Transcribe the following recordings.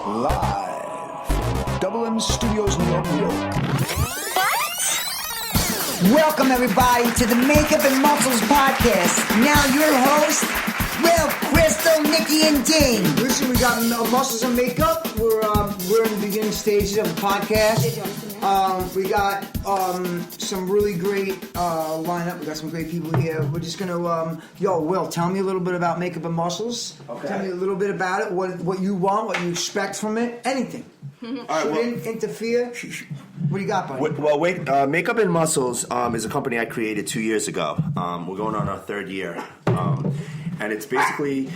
Live from Double M Studios, New York. Welcome, everybody, to the Makeup and Muscles podcast. Now, your host, Will, Crystal, Nikki, and Dean. Listen, we got Muscles and Makeup. We're in the beginning stages of the podcast. We got some really great lineup. We got some great people here. We're just gonna, Will, tell me a little bit about Makeup and Muscles. Okay. Tell me a little bit about it. What you want, what you expect from it, anything. All right, Shouldn't interfere. What do you got, buddy? Well, Makeup and Muscles is a company I created 2 years ago. We're going on our third year, and it's basically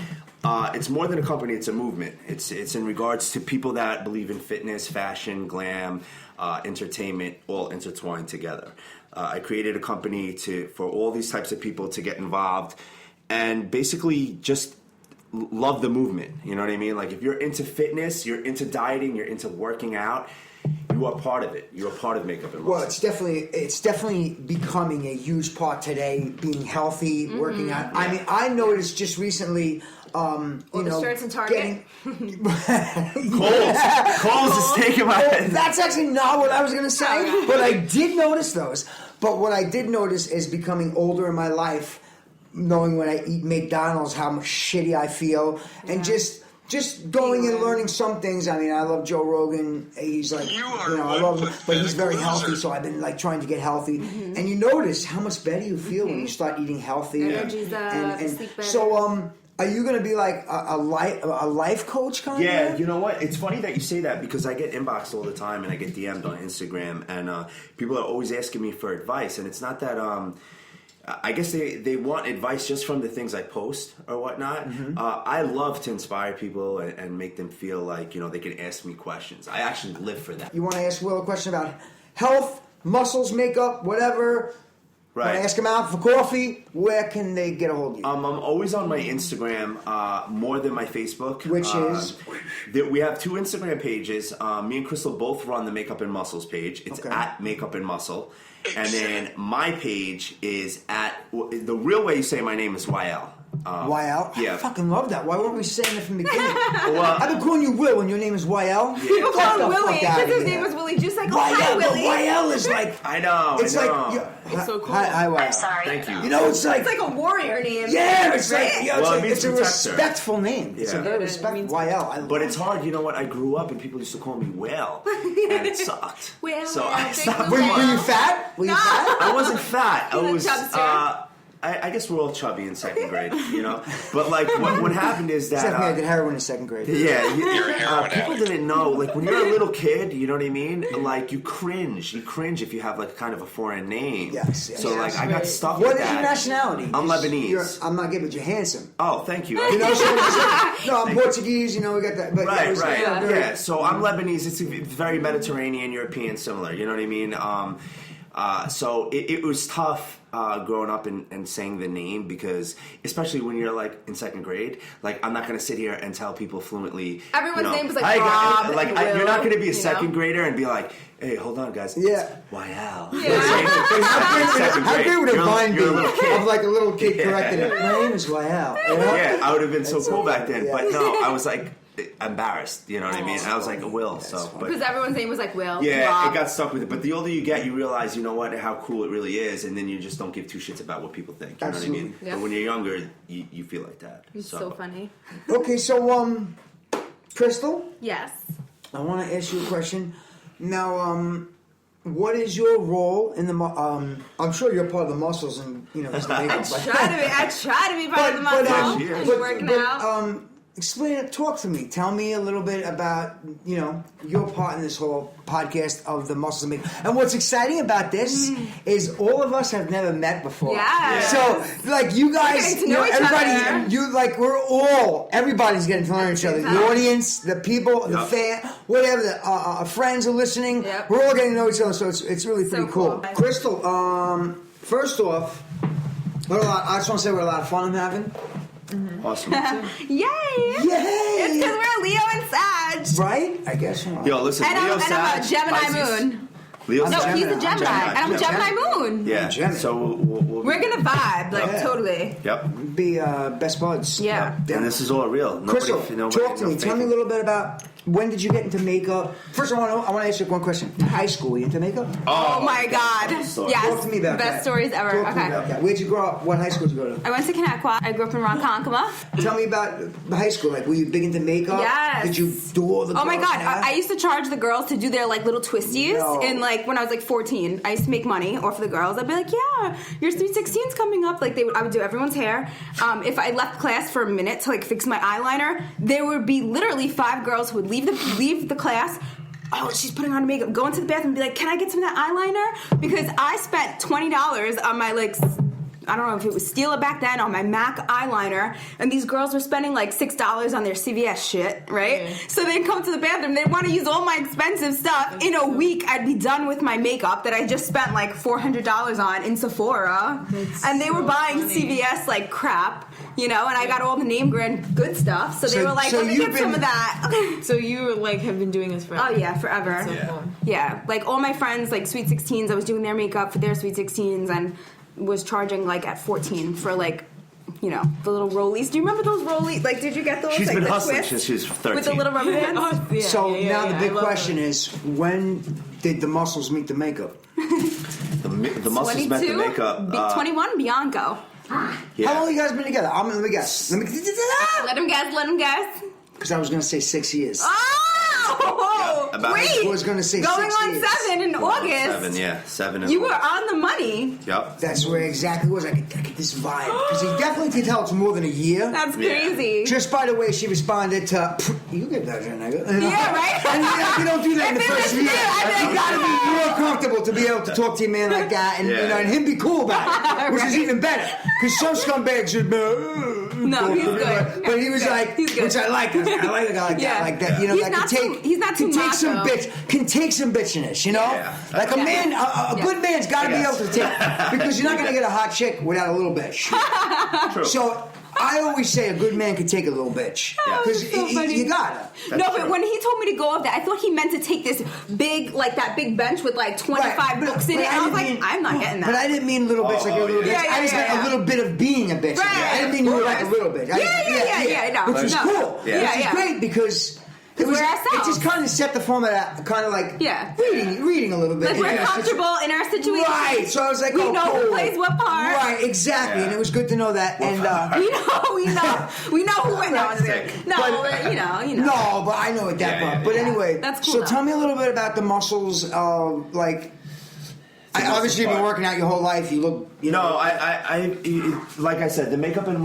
it's more than a company; it's a movement. It's in regards to people that believe in fitness, fashion, glam, entertainment, all intertwined together. I created a company for all these types of people to get involved, and basically just love the movement. You know what I mean? Like if you're into fitness, you're into dieting, you're into working out. You are part of it. You're a part of Makeup and Muscles. Well, it's definitely becoming a huge part today. Being healthy, working out. I mean, I noticed just recently. The shirts in Target. Kohl's is taking my head. That's actually not what I was going to say, but I did notice those. But what I did notice is becoming older in my life, knowing when I eat McDonald's how much shitty I feel, and just going and learning some things. I mean, I love Joe Rogan. He's like, I love him, but he's very healthy. So I've been like trying to get healthy, and you notice how much better you feel when you start eating healthy. Energy's up, and sleep better. So, are you going to be like a life coach kind of? Yeah, you know what? It's funny that you say that because I get inboxed all the time and I get DM'd on Instagram, and people are always asking me for advice, and it's not that. I guess they want advice just from the things I post or whatnot. I love to inspire people and make them feel like they can ask me questions. I actually live for that. You want to ask Will a question about health, muscles, makeup, whatever. Right. Want to ask him out for coffee? Where can they get a hold of you? I'm always on my Instagram more than my Facebook. Which is? We have two Instagram pages. Me and Crystal both run the Makeup and Muscles page. It's at Makeup and Muscle. And then my page is at, the real way you say my name is YL. YL? Yeah. I fucking love that. Why weren't we saying it from the beginning? I've been calling you Will when your name is YL. People call him Willie because his here. name was Willie Juice. Like, YL, Willie. YL is like... I know. It's like... It's so cool. Hi, YL. I'm sorry. Thank you. You know, it's like a warrior name. Yeah, it's right? like... It it's a means respectful name. It's a Yeah. very respectful... YL. But it's hard. You know what? I grew up and people used to call me Will. And it sucked. Well, so well, I big stopped. Will. Were you fat? Were you fat? I wasn't fat. I He's a was. chubster. I guess we're all chubby in second grade, But like, what happened is that. Except me, I did heroin in second grade. Yeah, people didn't know. Like when you're a little kid, you know what I mean. Like you cringe if you have like kind of a foreign name. Yes. So like I got stuck What with is that. your nationality? I'm Lebanese. I'm not gay, but you're handsome. Oh, thank you. You know, I'm Portuguese. We got that. But Right. very- Yeah. So I'm Lebanese. It's very Mediterranean, European, similar. You know what I mean? So it was tough growing up and saying the name because, especially when you're like in second grade, like I'm not going to sit here and tell people fluently. Everyone's name was like "Hi, Rob guys." Like and Will, you're not going to be a second know? grader and be like, "Hey, hold on, guys." Yeah. YL. How great would a vine be You're a little kid. of like a little kid correcting it? My name is YL. Yeah, I would have been so cool back then. Yeah. But no, I was like embarrassed. You know what I mean? I was like, Will. So, but Because everyone's name was like Will. yeah, Rob. it got stuck with it. But the older you get, you realize, how cool it really is, and then you just don't give two shits about what people think. You know what I mean? Yeah. But when you're younger, you feel like that. It's so funny. Okay, so Crystal, Yes. I want to ask you a question. Now, what is your role in the? I'm sure you're part of the muscles and just the makeup. I try to be part of the muscle. yeah. But working out. Explain it. Talk to me. Tell me a little bit about your part in this whole podcast of the muscles and makeup. And what's exciting about this is all of us have never met before. Yes. So like you guys, getting to know each everybody, other. everybody's getting to learn each other. The audience, the people, the fan, whatever. The friends are listening. Yep. We're all getting to know each other. So it's really pretty cool. cool. Crystal, first off, I just want to say what a lot of fun I'm having. Awesome. Yay! Yay! It's because we're Leo and Sag. Right? I guess. Yo, listen, And Leo, I'm Sag, a Gemini Pisces. moon. Leo's No, a he's a Gemini. Gemini. And I'm a Yeah. Gemini moon. Yeah. Gemini. So we'll We're going to vibe, like, Yeah. totally. Yep. Be best buds. Yeah. And this is all real. Crystal, Nobody, talk to me. Tell me a little bit about when did you get into makeup? First, I want to ask you one question. In high school, were you into makeup? Oh my God. Sorry. Yes. Talk to me about Best that. stories ever. Talk to me about Okay. that. Where'd you grow up? What high school did you go to? I went to Connecticut. I grew up in Ronkonkoma. Tell me about the high school. Like, were you big into makeup? Yes. Did you do all the Oh my girls' God. hair? I used to charge the girls to do their like little twisties. No. And like when I was like 14, I used to make money. Or for the girls, I'd be like, yeah, your Sweet 16's coming up. Like I would do everyone's hair. If I left class for a minute to like fix my eyeliner, there would be literally 5 girls who would leave the class. Oh, she's putting on makeup. Go into the bathroom and be like, can I get some of that eyeliner? Because I spent $20 on my like, I don't know if it was Stila back then, on my MAC eyeliner, and these girls were spending like $6 on their CVS shit, right? So they'd come to the bathroom, they'd want to use all my expensive stuff. In a week, I'd be done with my makeup that I just spent like $400 on in Sephora. And they were buying CVS like crap, you know, and I got all the name brand good stuff. So they were like, let me get some of that. So you like have been doing this forever? Oh yeah, forever. So Yeah. cool. Yeah, like all my friends, like Sweet 16s, I was doing their makeup for their Sweet 16s and was charging like at 14 for like, you know, the little rollies. Do you remember those rollies? Like, did you get those? She's like been the hustling twist since she was 13. with the little rubber bands. Oh, yeah, So yeah, now yeah, the I big love question is, when did the muscles meet the makeup? the muscles met the makeup. 21, Bianco. Yeah. How long have you guys been together? Let me guess. Let him guess. Let him guess. Because I was going to say 6 years. Oh, Yeah, about- wait! I was gonna say going 6 on years. 7 in August. 7, yeah. 7 in You were August. on the money. Yep. That's where it exactly was. I get this vibe. Because he definitely could tell it's more than a year. That's Yeah. crazy. Just by the way she responded to, you get that, nigga. Yeah, right? And you don't do that in the If it first was year. me, I'd be You like, gotta be more comfortable to be able to talk to your man like that and, Yeah. you know, and him be cool about it, which is even better. Because some scumbags would be, No, he's good. But he was Yeah, like, he's good. which I like. I like a guy like Yeah. that. Like that, you know, He's that not can too- take, he's not can too take some macho. can take some bitchiness, you know? Yeah. Like a Yeah. man, a Yeah. good man's got to be Yes. able to take, because you're not going to get a hot chick without a little bitch. True. So I always say a good man can take a little bitch. Yeah. Because that's so funny. you gotta. That's No, but true. when he told me to go up there, I thought he meant to take this big, like that big bench with like 25 Right, but- books in but it. I And I was didn't like, mean- I'm not getting that. But I didn't mean little bitch like a little bitch. yeah. I just meant Yeah. a little bit of being a bitch. Right. I didn't mean you were like a little bitch. Yeah, no, Which was no. cool. Yeah. Which Yeah, is yeah. great because it was. we're It ourselves. just kind of set the format, kind of like Yeah. reading a little bit. Like we're Yeah. comfortable in our situation. Right. So I was like, We oh, know who cool. plays what part. Right. Exactly. Yeah. And it was good to know that. And We know who went down there. Sick. No, But- you know. no, but I know it that Yeah, part. yeah, But yeah. anyway, That's cool, So though. tell me a little bit about the muscles. Like, obviously you've been part. working out your whole life. You look, you No, know. like I said, the makeup and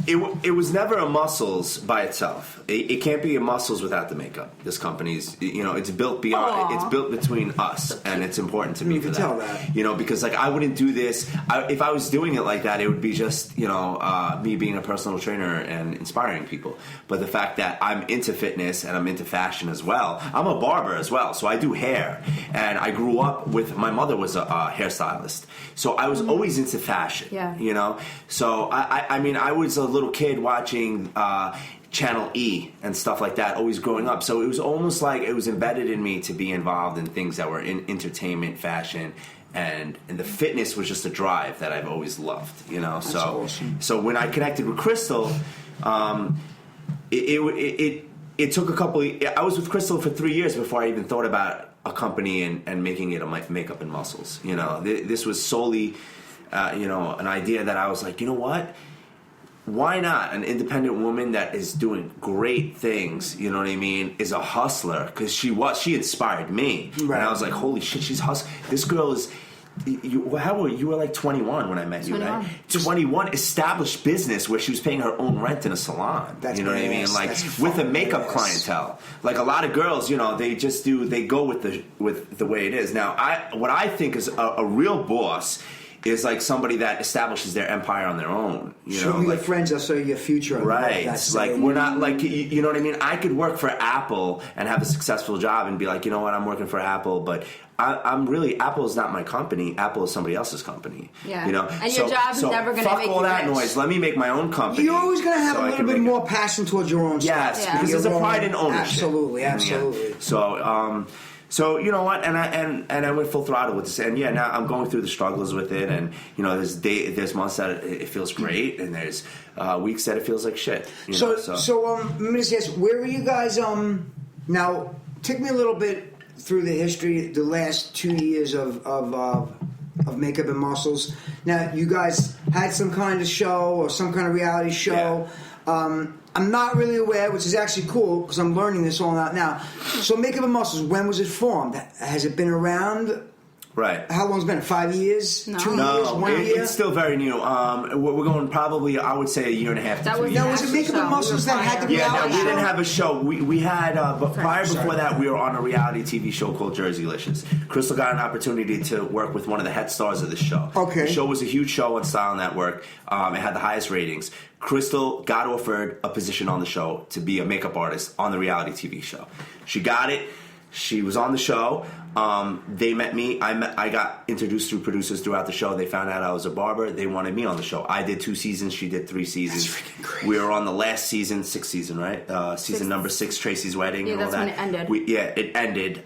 it was never a muscles by itself. It can't be a muscles without the makeup. This company's, you know, it's built beyond. Aw. It's built between us, and it's important to me You for can that. tell that. You know, because like I wouldn't do this if I was doing it like that. It would be just me being a personal trainer and inspiring people. But the fact that I'm into fitness and I'm into fashion as well. I'm a barber as well, so I do hair, and I grew up with my mother was a hairstylist, so I was always into fashion. Yeah. You know, so I mean, I was a little kid watching Channel E and stuff like that, always growing up. So it was almost like it was embedded in me to be involved in things that were in entertainment, fashion, and the fitness was just a drive that I've always loved. You know, so awesome. so when I connected with Crystal, it took a couple. I was with Crystal for 3 years before I even thought about a company and making it a makeup and muscles. You know, this was solely, an idea that I was like, you know what? Why not an independent woman that is doing great things? You know what I mean? Is a hustler, because she inspired me, Right. and I was like, holy shit, she's hustling. This girl is. How were you? Were like 21 when I met you, right? 21, established business where she was paying her own rent in a salon. That's you know what I mean? badass. Like That's with a fucking makeup badass. clientele. Like a lot of girls, they go with the way it is. Now, what I think is a real boss is like somebody that establishes their empire on their own. Show me your friends, I'll show you your future. Right. That's Like, we're not, like, you know what I mean? I could work for Apple and have a successful job and be like, you know what, I'm working for Apple, but I'm really, Apple is not my company. Apple is somebody else's company. Yeah. You know? And your job's never gonna fuck make all you that rich. noise. Let me make my own company. You're always going to have so a I little can bit make more passion towards your own Yes, stuff. Yeah. because there's a Your pride own- in ownership. Absolutely, Yeah. absolutely. So you know what, and I went full throttle with this, and yeah, now I'm going through the struggles with it, and you know, there's months that it feels great, and there's weeks that it feels like shit. So let me just ask, where were you guys Now, take me a little bit through the history, the last 2 years of Makeup and Muscles. Now, you guys had some kind of show or some kind of reality show. Yeah. I'm not really aware, which is actually cool because I'm learning this all out now. So, Makeup and Muscles, when was it formed? Has it been around? Right. How long's it been? 5 years? No. 2 years? No, 1 year? it's still very new. We're going probably, I would say, a year and a half to That 2 was- years. Now, was it Makeup and Muscles that had the Yeah, no, reality we show? didn't have a show. We had, but prior Sorry. before that, we were on a reality TV show called Jerseylicious. Crystal got an opportunity to work with one of the head stars of the show. Okay. The show was a huge show on Style Network. It had the highest ratings. Crystal got offered a position on the show to be a makeup artist on the reality TV show. She got it. She was on the show. They met me. I got introduced through producers throughout the show. They found out I was a barber. They wanted me on the show. I did 2 seasons. She did 3 seasons. That's freaking crazy. We were on the last season, 6th season, right? Season number 6, Tracy's wedding. Yeah, and all that's when that. it ended. It ended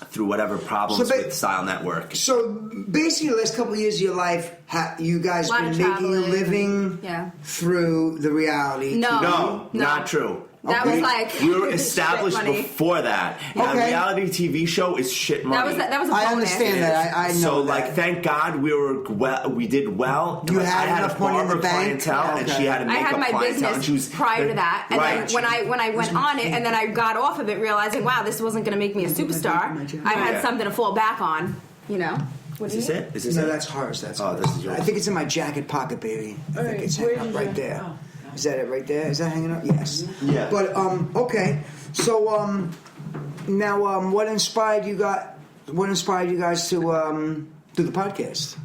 through whatever problems So with Style Network. So basically, the last couple of years of your life, you guys Lot been of making a traveling. living Yeah. through the reality. No. No, No. not true. That Okay. was like We were shit established money. before that. Now, Okay. reality TV show is shit money. That was a I bonus. understand that. I know So, that. like, thank God we did well. You Like, had I enough a money in the barber bank? clientele, and Okay. she had a I makeup had my clientele. business and she was, prior to that, and right. then when I went on it, and then I got off of it, realizing, wow, this wasn't going to make me a superstar. I had Yeah. something to fall back on, you know. What Is this it? Is this No, it? that's hers. That's Oh, hers. this is yours. I think it's in my jacket pocket, baby. I think it's hanging up right there. Is that it right there? Is that hanging up? Yes. Yeah. But okay. So now what inspired you guys to do the podcast?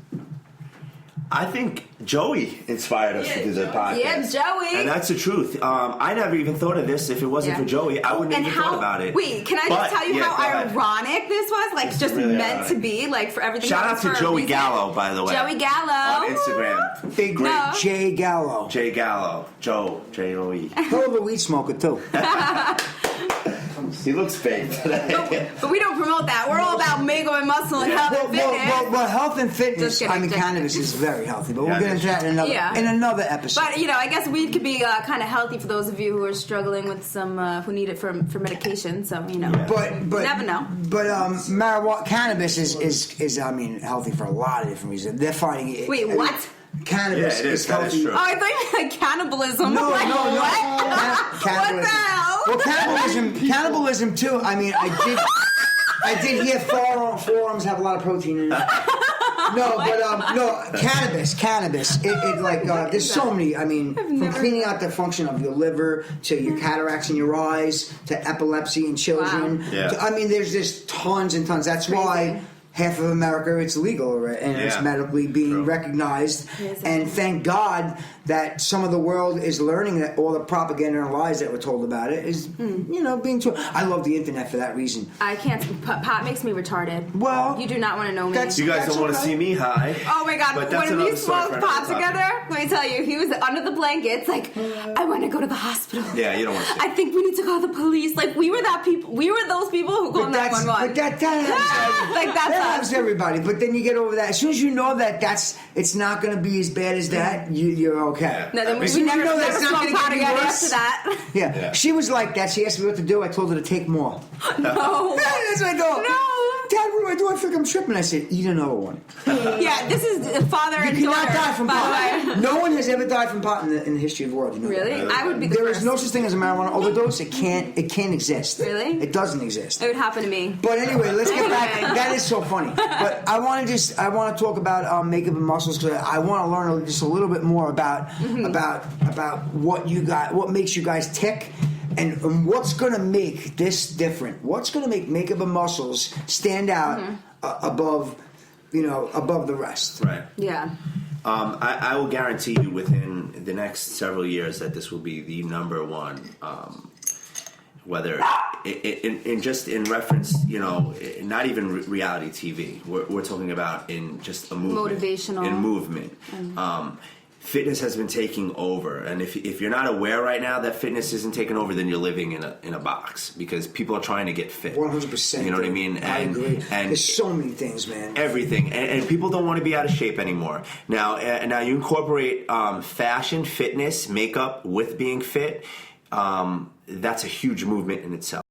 I think Joey inspired us to do the podcast. Yeah, Joey. And that's the truth. I never even thought of this. If it wasn't Yeah. for Joey, I wouldn't And even thought about it. Wait, can I But, just tell you yeah, go how ahead. ironic this was? Like, just really meant to ironic. be, like, for everything. Shout out happens to for a Joey reason. Gallo, by the way. Joey Gallo. On Instagram. Big No. Jay Gallo. Jay Gallo. Joe. J-O-E. Hell of a weed smoker too. He looks big today. But we don't promote that. We're all about makeup and muscle and health and fitness. Well, health and fitness. Just kidding, I mean, just cannabis kidding. is very healthy, but we'll Yeah, get into that Yeah. in another episode. But, you know, I guess weed could be kind of healthy for those of you who are struggling with some, who need it for medication. So, you know. But You never know. But marijuana, cannabis is I mean healthy for a lot of different reasons. They're finding it. Wait, I mean, what? Cannabis Yeah, it is. That is healthy. true. Oh, I thought you meant like cannibalism. No, I'm like, no, no. what? Cannibalism. What the hell? Well, cannibalism too. I mean, I did hear forearms have a lot of protein in it. No, but no, cannabis. It like there's so many. I mean, from cleaning out the function of your liver to your cataracts in your eyes to epilepsy in children. Wow. Yeah. I mean, there's just tons and tons. That's why half of America it's legal and it's Yeah. medically being True. recognized. Yes. And thank God that some of the world is learning that all the propaganda and lies that were told about it is, being true. I love the internet for that reason. I can't. Pot makes me retarded. Well, you do not want to know me. that's- You guys don't want to okay. see me high. Oh my God! But that's When we another story smoked for pot another time. together, let me tell you, he was under the blankets. Like, I want to go to the hospital. Yeah, you don't want to see I think we need to call the police. Like, we were that people. We were those people who called But 911. that happens. Like, that's that us. happens to everybody. But then you get over that. As soon as you know that it's not going to be as bad as that, you're okay. No, then As we soon as never, you know never that's not smoked gonna pot get again worse. after that. Yeah. Yeah. She was like that. She asked me what to do. I told her to take more. No. That's what I go. No. Dad, what do I do? I think I'm tripping. I said, eat another one. Yeah, this is father You and cannot daughter. die from by pot. the way. No one has ever died from pot in the history of the world. You know Really? that. I would be the There first. is no such thing as a marijuana overdose. It can't exist. Really? It doesn't exist. It would happen to me. But anyway, let's get back. Anyway. That is so funny. But I want to talk about makeup and muscles because I want to learn just a little bit more about what makes you guys tick. And what's going to make this different? What's going to make makeup and muscles stand out above the rest? Right. Yeah. I will guarantee you within the next several years that this will be the number one. Whether in reference, not even reality TV. We're talking about in just a movement, Motivational. in movement. Fitness has been taking over, and if you're not aware right now that fitness isn't taking over, then you're living in a box because people are trying to get fit. 100%. You know what I mean? I agree. And There's so many things, man. everything, and people don't want to be out of shape anymore. Now you incorporate fashion, fitness, makeup with being fit. That's a huge movement in itself.